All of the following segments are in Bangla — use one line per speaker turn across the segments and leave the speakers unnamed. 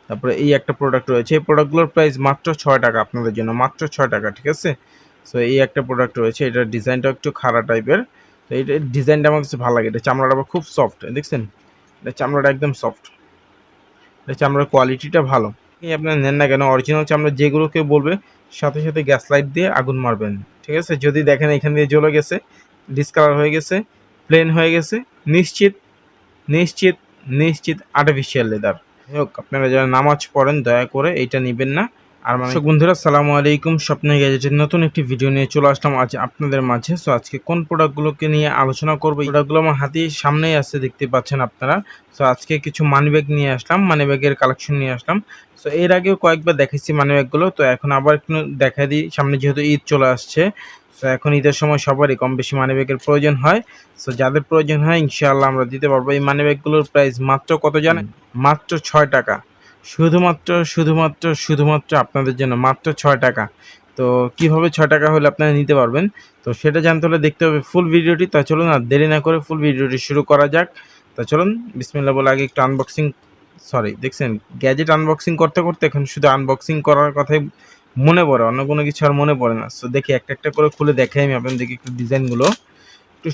তারপরে এই একটা প্রোডাক্ট রয়েছে, এই প্রোডাক্টগুলোর প্রাইস মাত্র 6 টাকা আপনাদের জন্য, মাত্র 6 টাকা, ঠিক আছে। সো এই একটা প্রোডাক্ট রয়েছে, এটার ডিজাইনটা একটু খাড়া টাইপের, তো এইটার ডিজাইনটা আমার কাছে ভালো লাগে। এটা চামড়াটা আবার খুব সফট, দেখছেন এটা চামড়াটা একদম সফট, এটা চামড়ার কোয়ালিটিটা ভালো। এই আপনারা নেন না কেন, অরিজিনাল চামড়া যেগুলো কেউ বলবে সাথে সাথে গ্যাস লাইট দিয়ে আগুন মারবেন, ঠিক আছে। যদি দেখেন এখান দিয়ে জ্বলে গেছে, ডিসকালার হয়ে গেছে, প্লেন হয়ে গেছে, নিশ্চিত নিশ্চিত নিশ্চিত আর্টিফিশিয়াল লেদার। হোক, আপনারা যারা নামাজ পড়েন দয়া করে এইটা নেবেন না। আর দর্শক বন্ধুরা, আসসালামু আলাইকুম, স্বপ্নে গ্যাজেটের নতুন একটি ভিডিও নিয়ে চলে আসলাম আজ আপনাদের মাঝে। সো আজকে কোন প্রোডাক্টগুলোকে নিয়ে আলোচনা করবো, প্রোডাক্টগুলো আমার হাতে সামনেই আছে, দেখতে পাচ্ছেন আপনারা। সো আজকে কিছু মানি ব্যাগ নিয়ে আসলাম, মানি ব্যাগের কালেকশন নিয়ে আসলাম। সো এর আগেও কয়েকবার দেখেছি মানি ব্যাগগুলো, তো এখন আবার একটু দেখা দিই, সামনে যেহেতু ঈদ চলে আসছে। সো এখন ঈদের সময় সবারই কম বেশি মানি ব্যাগের প্রয়োজন হয়। সো যাদের প্রয়োজন হয় ইনশাআল্লাহ আমরা দিতে পারবো। এই মানি ব্যাগগুলোর প্রাইস মাত্র কত জানেন? মাত্র 6 টাকা, শুধুমাত্র আপনাদের জন্য মাত্র 6 টাকা। তো কিভাবে 6 টাকা হলে আপনারা নিতে পারবেন, তো সেটা জানতে হলে দেখতে হবে ফুল ভিডিওটি। তা চলুন আর দেরি না করে ফুল ভিডিওটি শুরু করা যাক। তা চলুন বিসমিল্লাহ বলে আগে একটু আনবক্সিং, দেখছেন গ্যাজেট আনবক্সিং করতে করতে এখন শুধু আনবক্সিং করার কথাই মনে পড়ে, অন্য কোনো কিছু আর মনে পড়ে না। সো দেখি একটা একটা করে খুলে দেখাই আমি আপনাদেরকে একটু ডিজাইনগুলো, একটু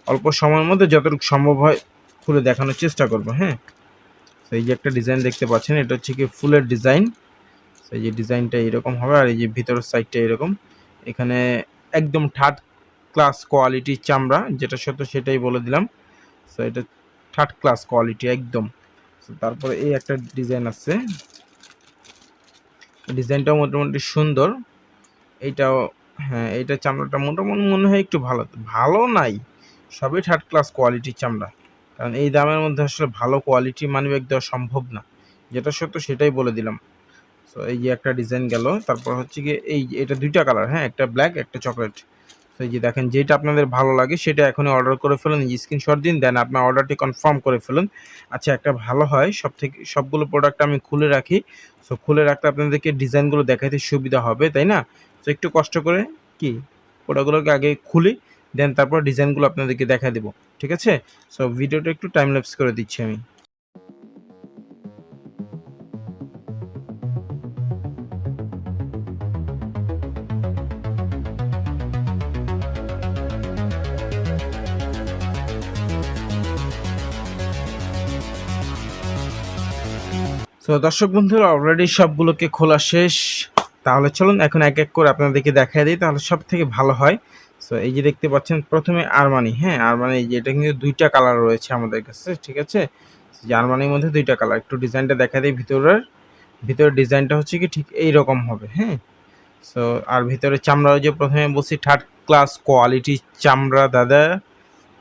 অল্প সময়ের মধ্যে যতটুকু সম্ভব হয় খুলে দেখানোর চেষ্টা করবো। হ্যাঁ, এই যে একটা ডিজাইন দেখতে পাচ্ছেন, এটা হচ্ছে কি ফুলের ডিজাইন। এই যে ডিজাইনটা এরকম হবে, আর এই যে ভিতরের সাইডটা এরকম। এখানে একদম থার্ড ক্লাস কোয়ালিটির চামড়া, যেটা সত্য সেটাই বলে দিলাম। সো এটা থার্ড ক্লাস কোয়ালিটি একদম। সো তারপরে এই একটা ডিজাইন আছে, ডিজাইনটাও মোটামুটি সুন্দর। এইটাও, হ্যাঁ এইটা চামড়াটা মোটামুটি মনে হয় একটু ভালো, ভালো নাই, সবই থার্ড ক্লাস কোয়ালিটির চামড়া, কারণ এই দামের মধ্যে আসলে ভালো কোয়ালিটি মানিব্যাগ দেওয়া সম্ভব না, যেটা সত্য সেটাই বলে দিলাম। সো এই যে একটা ডিজাইন গেল, তারপর হচ্ছে গিয়ে এটা দুইটা কালার, হ্যাঁ একটা ব্ল্যাক একটা চকলেট। তো এই যে দেখেন, যেটা আপনাদের ভালো লাগে সেটা এখনই অর্ডার করে ফেলুন, স্ক্রিনশট দিন, দেন আপনার অর্ডারটি কনফার্ম করে ফেলুন। আচ্ছা, একটা ভালো হয় সবগুলো প্রোডাক্ট আমি খুলে রাখি। সো খুলে রাখতে আপনাদেরকে ডিজাইনগুলো দেখাইতে সুবিধা হবে, তাই না? তো একটু কষ্ট করে কি প্রোডাক্টগুলোকে আগে খুলি, দেন তারপর ডিজাইনগুলো আপনাদেরকে দেখা দেবো, ঠিক আছে। সো ভিডিওটা একটু টাইম ল্যাপস করে দিচ্ছি আমি। তো দর্শক বন্ধুরা, অলরেডি সবগুলোকে খোলা শেষ। তাহলে চলুন এখন এক এক করে আপনাদেরকে দেখাই দিই, তাহলে সব থেকে ভালো হয়। সো এই যে দেখতে পাচ্ছেন প্রথমে আরমানি, হ্যাঁ আরমানি, এই যে এটা কিন্তু দুইটা কালার রয়েছে আমাদের কাছে, ঠিক আছে। যে আরমানির মধ্যে দুইটা কালার, একটু ডিজাইনটা দেখা দিই। ভিতরের ডিজাইনটা হচ্ছে কি ঠিক এইরকম হবে, হ্যাঁ। সো আর ভিতরে চামড়া, যে প্রথমে বলছি থার্ড ক্লাস কোয়ালিটি চামড়া দাদা,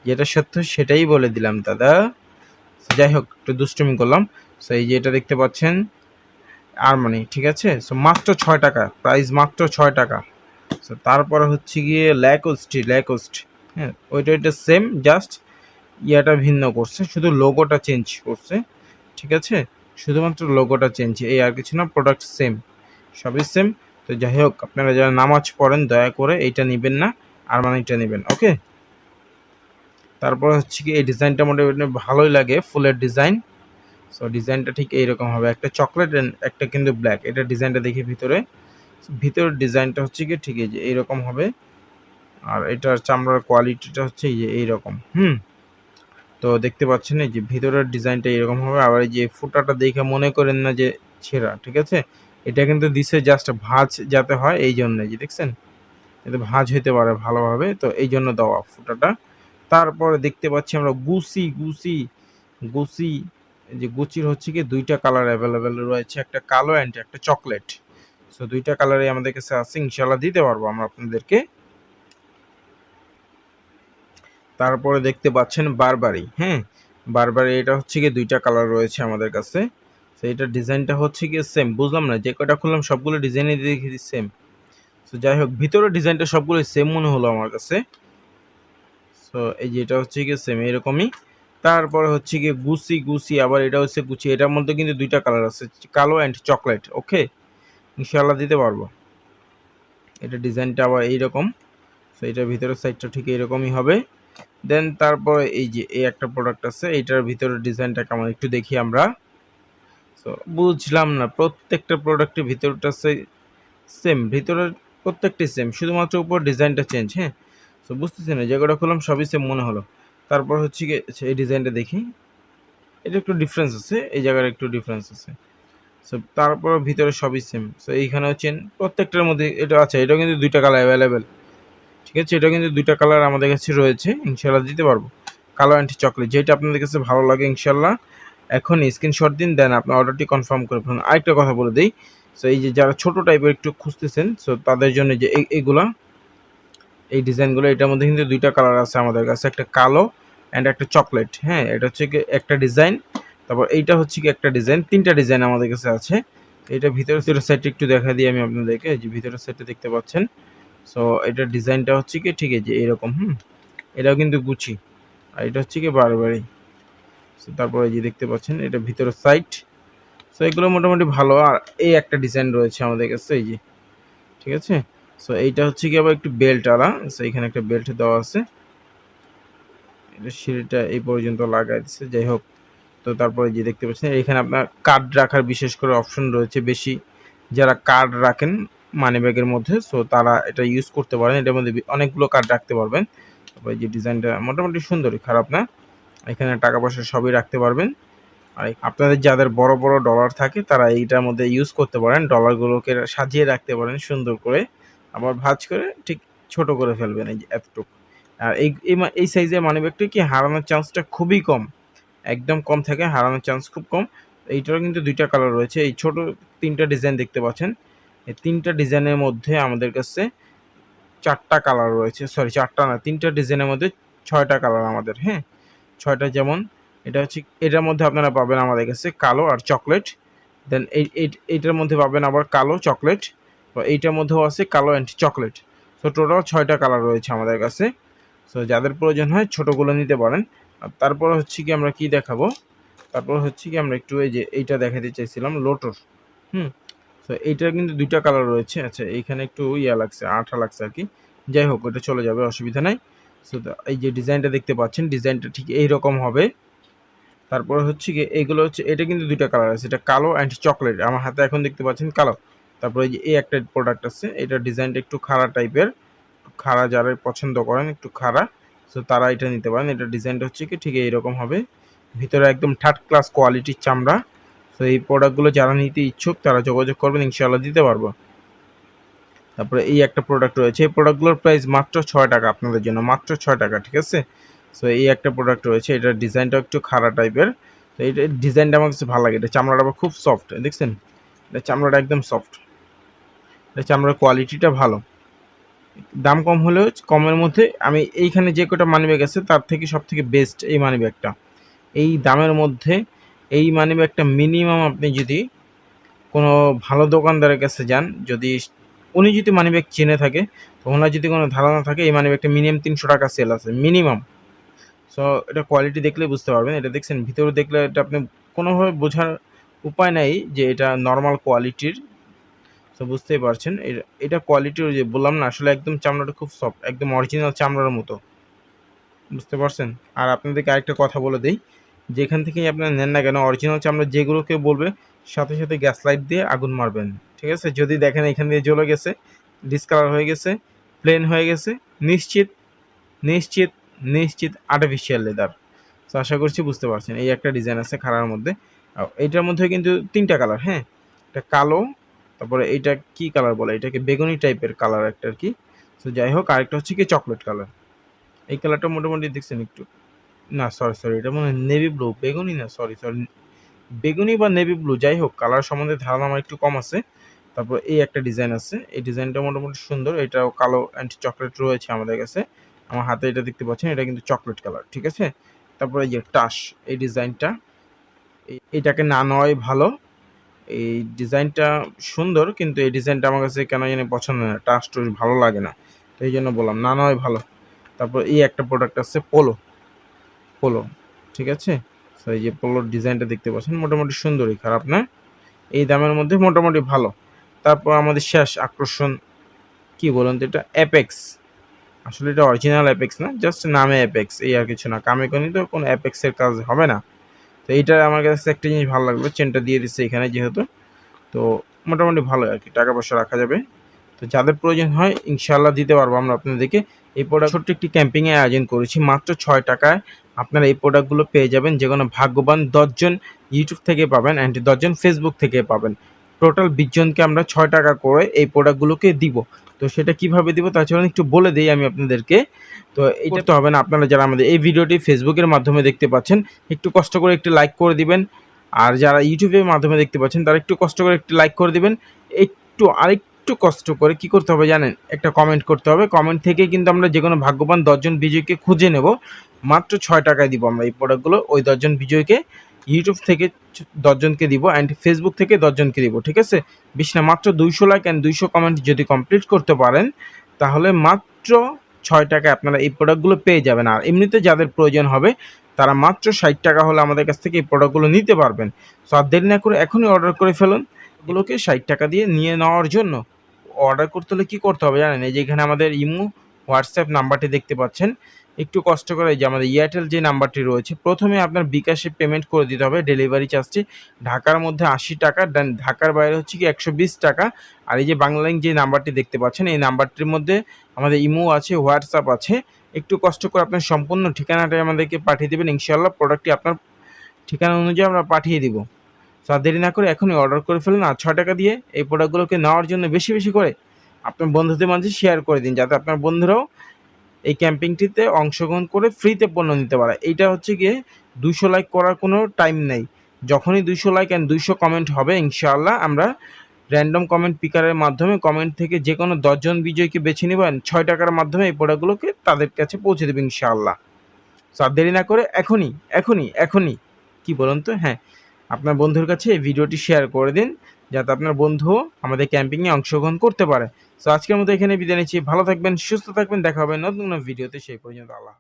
যেটা সত্য সেটাই বলে দিলাম দাদা। যাই হোক, একটু দুষ্টুমি করলাম। সো এই যে এটা দেখতে পাচ্ছেন আরমানি, ঠিক আছে। সো মাত্র 6 টাকা, প্রাইস মাত্র 6 টাকা। সো তারপরে হচ্ছে গিয়ে ল্যাকোস্ট, হ্যাঁ ওইটা সেম, জাস্ট ইয়াটা ভিন্ন করছে, শুধু লোগোটা চেঞ্জ করছে, ঠিক আছে। শুধুমাত্র লোগোটা চেঞ্জ, এই আর কিছু না, প্রোডাক্ট সেম, সবই সেম। তো যাই হোক, আপনারা যারা নামাজ পড়েন দয়া করে এইটা নেবেন না, আরমানিটা নেবেন, ওকে। তারপর হচ্ছে কি এই ডিজাইনটা মোটামুটি ভালোই লাগে, ফুলের ডিজাইন। সো ডিজাইনটা ঠিক এইরকম হবে, একটা চকলেট একটা কিন্তু ব্ল্যাক। এটা ডিজাইনটা দেখি ভিতরের ডিজাইনটা হচ্ছে কি ঠিক এই যে এইরকম হবে, আর এটার চামড়ার কোয়ালিটিটা হচ্ছে এই যে এইরকম। তো দেখতে পাচ্ছেন এই যে ভিতরের ডিজাইনটা এরকম হবে। আবার এই যে ফুটাটা দেখে মনে করেন না যে ছেঁড়া, ঠিক আছে। এটা কিন্তু দিছে জাস্ট ভাঁজ যাতে হয়, এই জন্য যে দেখছেন এতে ভাঁজ হইতে পারে ভালোভাবে, তো এই জন্য দেওয়া ফুটাটা। তারপরে দেখতে পাচ্ছি আমরা গুচি, যে গুচির হচ্ছে কি দুইটা কালার অ্যাভেলেবেল রয়েছে, একটা কালো অ্যান্ড একটা চকলেট। সো দুইটা কালারই আমাদের কাছে আছে, ইনশাল্লাহ দিতে পারবো আমরা আপনাদেরকে। তারপরে দেখতে পাচ্ছেন বারবারি, হ্যাঁ বারবারি, এটা হচ্ছে কি দুইটা কালার রয়েছে আমাদের কাছে। তো এটার ডিজাইনটা হচ্ছে কি সেম, বুঝলাম না, যে কয়টা খুললাম সবগুলো ডিজাইনই দেখি সেম। সো যাই হোক, ভিতরের ডিজাইনটা সবগুলো সেম মনে হলো আমার কাছে। সো এই যে এটা হচ্ছে কি সেম এরকমই। তারপরে হচ্ছে কি গুচি, আবার এটা হচ্ছে গুচি, এটার মধ্যে কিন্তু দুইটা কালার আছে, কালো অ্যান্ড চকলেট, ওকে ইনশাআল্লাহ দিতে পারবো। এটা ডিজাইনটা আবার এইরকম। সো এটার ভিতরের সাইডটা ঠিক এইরকমই হবে। দেন তারপরে এই যে এই একটা প্রোডাক্ট আছে, এইটার ভিতরের ডিজাইনটা কেমন একটু দেখি আমরা। সো বুঝলাম না, প্রত্যেকটা প্রোডাক্টের ভিতরটা সেম, ভিতরের প্রত্যেকটি সেম, শুধুমাত্র উপর ডিজাইনটা চেঞ্জ। হ্যাঁ, সো বুঝতেছি না, যেগুলো খুললাম সবই সেম মনে হলো। তারপর হচ্ছে কি এই ডিজাইনটা দেখি, এটা একটু ডিফারেন্স আছে, এই জায়গার একটু ডিফারেন্স আছে। সো তারপর ভিতরে সবই সেম। সো এইখানেও চেন, প্রত্যেকটার মধ্যে এটা আছে। এটাও কিন্তু দুইটা কালার অ্যাভেলেবেল, ঠিক আছে? এটা কিন্তু দুইটা কালার আমাদের কাছে রয়েছে, ইনশাল্লাহ দিতে পারবো। কালো অ্যান্ড চকলেট, যেটা আপনাদের কাছে ভালো লাগে ইনশাল্লাহ এখন স্ক্রিনশট দিন, দেন আপনার অর্ডারটি কনফার্ম করে ফেলুন। আরেকটা কথা বলে দিই, সো এই যে যারা ছোট টাইপের একটু খুঁজতেছেন, সো তাদের জন্য যে এইগুলা, এই ডিজাইনগুলো, এটার মধ্যে কিন্তু দুইটা কালার আছে আমাদের কাছে, একটা কালো অ্যান্ড একটা চকলেট। হ্যাঁ, এটা হচ্ছে কি একটা ডিজাইন, তারপর এইটা হচ্ছে কি একটা ডিজাইন, তিনটা ডিজাইন আমাদের কাছে আছে। এটা ভিতরের সাইডটা একটু দেখা দিই আমি আপনাদেরকে, যে ভিতরের সাইডটা দেখতে পাচ্ছেন। সো এটার ডিজাইনটা হচ্ছে কি ঠিক আছে এরকম, এটাও কিন্তু গুচি, আর এটা হচ্ছে কি বারবারি। সো তারপরে যে দেখতে পাচ্ছেন এটা ভিতরের সাইড। সো এগুলো মোটামুটি ভালো। আর এই একটা ডিজাইন রয়েছে আমাদের কাছে, এই যে, ঠিক আছে? সো এইটা হচ্ছে কি আবার একটু বেল্ট আলা, সো এখানে একটা বেল্ট দেওয়া আছে, এটা সিঁড়িটা এই পর্যন্ত লাগাই দিচ্ছে, যাই হোক। তো তারপরে যে দেখতে পাচ্ছেন এখানে আপনার কার্ড রাখার বিশেষ করে অপশন রয়েছে বেশি, যারা কার্ড রাখেন মানি ব্যাগের মধ্যে, সো তারা এটা ইউজ করতে পারেন। এটার মধ্যে অনেকগুলো কার্ড রাখতে পারবেন। তারপরে যে ডিজাইনটা মোটামুটি সুন্দরই, খারাপ না। এখানে টাকা পয়সা সবই রাখতে পারবেন। আর আপনাদের যাদের বড় বড় ডলার থাকে তারা এইটার মধ্যে ইউজ করতে পারেন, ডলারগুলোকে সাজিয়ে রাখতে পারেন সুন্দর করে, আবার ভাঁজ করে ঠিক ছোট করে ফেলবেন, এই যে এতটুকু। আর এই সাইজের মানিব্যাগটা কি হারানোর চান্সটা খুবই কম, একদম কম থাকে, হারানোর চান্স খুব কম। এইটারও কিন্তু দুইটা কালার রয়েছে, এই ছোট তিনটা ডিজাইন দেখতে পাচ্ছেন, এই তিনটা ডিজাইনের মধ্যে আমাদের কাছে চারটা কালার রয়েছে, সরি চারটা না, তিনটা ডিজাইনের মধ্যে ছয়টা কালার আমাদের। হ্যাঁ, ছয়টা, যেমন এটা হচ্ছে, এটার মধ্যে আপনারা পাবেন আমাদের কাছে কালো আর চকলেট, দেন এইটার মধ্যে পাবেন আবার কালো চকলেট, এইটার মধ্যেও আছে কালো অ্যান্ড চকলেট। সো টোটাল ছয়টা কালার রয়েছে আমাদের কাছে। সো যাদের প্রয়োজন হয় ছোটোগুলো নিতে পারেন। আর তারপর হচ্ছে কি আমরা কি দেখাবো, তারপর হচ্ছে কি আমরা একটু এই যে এইটা দেখাতে চাইছিলাম, লোটোর। সো এইটার কিন্তু দুইটা কালার রয়েছে। আচ্ছা, এইখানে একটু ইয়া লাগছে, আঠা লাগছে আর কি, যাই হোক ওটা চলে যাবে, অসুবিধা নাই। সো এই যে ডিজাইনটা দেখতে পাচ্ছেন, ডিজাইনটা ঠিক এইরকম হবে। তারপরে হচ্ছে কি এইগুলো হচ্ছে, এটা কিন্তু দুইটা কালার আছে, এটা কালো অ্যান্ড চকলেট, আমার হাতে এখন দেখতে পাচ্ছেন কালো। তারপরে এই যে এই একটা প্রোডাক্ট আছে, এটা ডিজাইনটা একটু খাড়া টাইপের, খাড়া যারা পছন্দ করেন একটু খাড়া, সো তারা এটা নিতে পারেন। এটা ডিজাইনটা হচ্ছে কি ঠিক এইরকম হবে, ভিতরে একদম থার্ড ক্লাস কোয়ালিটির চামড়া। সো এই প্রোডাক্টগুলো যারা নিতে ইচ্ছুক তারা যোগাযোগ করবেন, ইনশাআল্লাহ দিতে পারবো। তারপরে এই একটা প্রোডাক্ট রয়েছে, এই প্রোডাক্টগুলোর প্রাইস মাত্র 6 টাকা আপনাদের জন্য, মাত্র 6 টাকা, ঠিক আছে? সো এই একটা প্রোডাক্ট রয়েছে, এটার ডিজাইনটা একটু খাড়া টাইপের। তো এইটা ডিজাইনটা আমার কাছে ভালো লাগে, এটা চামড়াটা আবার খুব সফট, দেখছেন? এটা চামড়াটা একদম সফট, এটা চামড়ার কোয়ালিটিটা ভালো। দাম কম হলেও কমের মধ্যে আমি এইখানে যে কটা মানিব্যাগ আছে তার থেকে সব থেকে বেস্ট এই মানিব্যাগটা। এই দামের মধ্যে এই মানিব্যাগটা মিনিমাম আপনি যদি কোনো ভালো দোকানদারের কাছে যান, যদি উনি যদি মানিব্যাগ চিনে থাকে, তো ওনার যদি কোনো ধারণা থাকে, এই মানিব্যাগটা মিনিমাম 300 টাকা সেল আছে মিনিমাম। সো এটা কোয়ালিটি দেখলে বুঝতে পারবেন, এটা দেখছেন ভিতরে দেখলে এটা আপনি কোনোভাবে বোঝার উপায় নাই যে এটা নর্মাল কোয়ালিটির। তো বুঝতেই পারছেন এটা কোয়ালিটির, যে বললাম না আসলে একদম চামড়াটা খুব সফট, একদম অরিজিনাল চামড়ার মতো, বুঝতে পারছেন? আর আপনাদেরকে আরেকটা কথা বলে দেই, যেখান থেকেই আপনারা নেন না কেন, অরিজিনাল চামড়া যেগুলোকে বলবে সাথে সাথে গ্যাস লাইট দিয়ে আগুন মারবেন, ঠিক আছে? যদি দেখেন এখান দিয়ে জ্বলে গেছে, ডিসকালার হয়ে গেছে, প্লেন হয়ে গেছে, নিশ্চিত নিশ্চিত নিশ্চিত আর্টিফিশিয়াল লেদার। তো আশা করছি বুঝতে পারছেন। এই একটা ডিজাইন আছে খাড়ার মধ্যে, এইটার মধ্যে কিন্তু তিনটা কালার। হ্যাঁ, এটা কালো, তারপরে এইটা কি কালার বলে, এটাকে বেগুনি টাইপের কালার একটা আর কি। তো যাই হোক, আরেকটা হচ্ছে কি চকলেট কালার, এই কালারটা মোটামুটি দেখছেন একটু, না সরি এটা মনে হয় নেভি ব্লু, বেগুনি না, সরি বেগুনি বা নেভি ব্লু, যাই হোক কালার সম্বন্ধে ধারণা আমার একটু কম আছে। তারপর এই একটা ডিজাইন আছে, এই ডিজাইনটা মোটামুটি সুন্দর, এটাও কালো অ্যান্ড চকলেট রয়েছে আমাদের কাছে। আমার হাতে এটা দেখতে পাচ্ছেন, এটা কিন্তু চকলেট কালার, ঠিক আছে? তারপরে এই যে টাস, এই ডিজাইনটা, এটাকে না নেওয়াই ভালো। এই ডিজাইনটা সুন্দর, কিন্তু এই ডিজাইনটা আমার কাছে কেন জানি পছন্দ না, টাস টুস ভালো লাগে না, তো এই জন্য বললাম না নেওয়াই ভালো। তারপর এই একটা প্রোডাক্ট আছে পোলো, ঠিক আছে? সো এই যে পোলোর ডিজাইনটা দেখতে পাচ্ছেন, মোটামুটি সুন্দরই, খারাপ না, এই দামের মধ্যে মোটামুটি ভালো। তারপর আমাদের শেষ আকর্ষণ কি বলুন তো, এটা অ্যাপেক্স। আসলে এটা অরিজিনাল অ্যাপেক্স না, জাস্ট নামে অ্যাপেক্স, এই আর কিছু না, কামে কোনি তো কোনো অ্যাপেক্সের কাজ হবে না। তো এইটা আমার কাছে একটা জিনিস ভালো লাগলো, চেনটা দিয়ে দিচ্ছে এখানে যেহেতু, তো মোটামুটি ভালো আর কি, টাকা পয়সা রাখা যাবে। তো যাদের প্রয়োজন হয় ইনশাআল্লাহ দিতে পারবো আমরা আপনাদেরকে। এই প্রোডাক্ট ছোট্ট একটি ক্যাম্পিংয়ে আয়োজন করেছি, মাত্র 6 টাকায় আপনারা এই প্রোডাক্টগুলো পেয়ে যাবেন। যে কোনো ভাগ্যবান 10 জন ইউটিউব থেকে পাবেন অ্যান্ড 10 জন ফেসবুক থেকে পাবেন। টোটাল 20 জনকে আমরা 6 টাকা করে এই প্রোডাক্টগুলোকে দিব। তো সেটা কিভাবে দিব তা চলুন একটু বলে দিই আমি আপনাদেরকে। তো এইটা তো হবে না, আপনারা যারা আমাদের এই ভিডিওটি ফেসবুকের মাধ্যমে দেখতে পাচ্ছেন একটু কষ্ট করে একটু লাইক করে দিবেন, আর যারা ইউটিউবের মাধ্যমে দেখতে পাচ্ছেন তারা একটু কষ্ট করে একটু লাইক করে দিবেন। একটু কষ্ট করে কি করতে হবে জানেন, একটা কমেন্ট করতে হবে। কমেন্ট থেকে কিন্তু আমরা যে কোনো ভাগ্যবান 10 জন বিজয়ীকে খুঁজে নেব, মাত্র 6 টাকায় দিব আমরা এই প্রোডাক্টগুলো। ওই 10 জন বিজয়ীকে ইউটিউব থেকে 10 জনকে দিব অ্যান্ড ফেসবুক থেকে 10 জনকে দিব, ঠিক আছে? বেশি না, মাত্র 200 লাইক অ্যান্ড 200 কমেন্ট যদি কমপ্লিট করতে পারেন তাহলে মাত্র 6 টাকায় আপনারা এই প্রোডাক্টগুলো পেয়ে যাবেন। আর এমনিতে যাদের প্রয়োজন হবে তারা মাত্র 60 টাকা হলে আমাদের কাছ থেকে এই প্রোডাক্টগুলো নিতে পারবেন। সো আর দেরি না করে এখনই অর্ডার করে ফেলুন এগুলোকে 60 টাকা দিয়ে নিয়ে নেওয়ার জন্য। অর্ডার করতে হলে কী করতে হবে জানেন, এই যে এখানে আমাদের ইমো হোয়াটসঅ্যাপ নাম্বারটি দেখতে পাচ্ছেন, একটু কষ্ট করে এই যে আমাদের এয়ারটেল যে নাম্বারটি রয়েছে, প্রথমে আপনার বিকাশে পেমেন্ট করে দিতে হবে ডেলিভারি চার্জটি। ঢাকার মধ্যে 80 টাকা, দেন ঢাকার বাইরে হচ্ছে কি 120 টাকা। আর এই যে বাংলালিংক যে নাম্বারটি দেখতে পাচ্ছেন এই নাম্বারটির মধ্যে আমাদের ইমো আছে, হোয়াটসঅ্যাপ আছে। একটু কষ্ট করে আপনার সম্পূর্ণ ঠিকানাটাই আমাদেরকে পাঠিয়ে দেবেন, ইনশাআল্লাহ প্রোডাক্টটি আপনার ঠিকানা অনুযায়ী আমরা পাঠিয়ে দিব। তো দেরি না করে এখনই অর্ডার করে ফেলুন। আর 6 টাকা দিয়ে এই প্রোডাক্টগুলোকে নেওয়ার জন্য বেশি বেশি করে আপনার বন্ধুদের মাঝে শেয়ার করে দিন, যাতে আপনার বন্ধুরাও এই ক্যাম্পিংটিতে অংশগ্রহণ করে ফ্রিতে পণ্য নিতে পারে। এইটা হচ্ছে গিয়ে 200 লাইক করার কোনো টাইম নেই। যখনই 200 লাইক অ্যান্ড 200 কমেন্ট হবে ইনশাআল্লাহ আমরা র্যান্ডম কমেন্ট পিকারের মাধ্যমে কমেন্ট থেকে যে কোনো 10 জন বিজয়ীকে বেছে নেবেন, 6 টাকার মাধ্যমে এই প্রোডাক্টগুলোকে তাদের কাছে পৌঁছে দেবে ইনশাআল্লাহ। সো আর দেরি না করে এখনই কি বলুন তো, হ্যাঁ, আপনার বন্ধুর কাছে এই ভিডিওটি শেয়ার করে দিন, যাতে আপনার বন্ধুও আমাদের ক্যাম্পিংয়ে অংশগ্রহণ করতে পারে। সো আজকের মতো এখানে বিদায় নিচ্ছি। ভালো থাকবেন, সুস্থ থাকবেন, দেখা হবে নতুন কোনো ভিডিওতে। সেই পর্যন্ত আল্লাহ।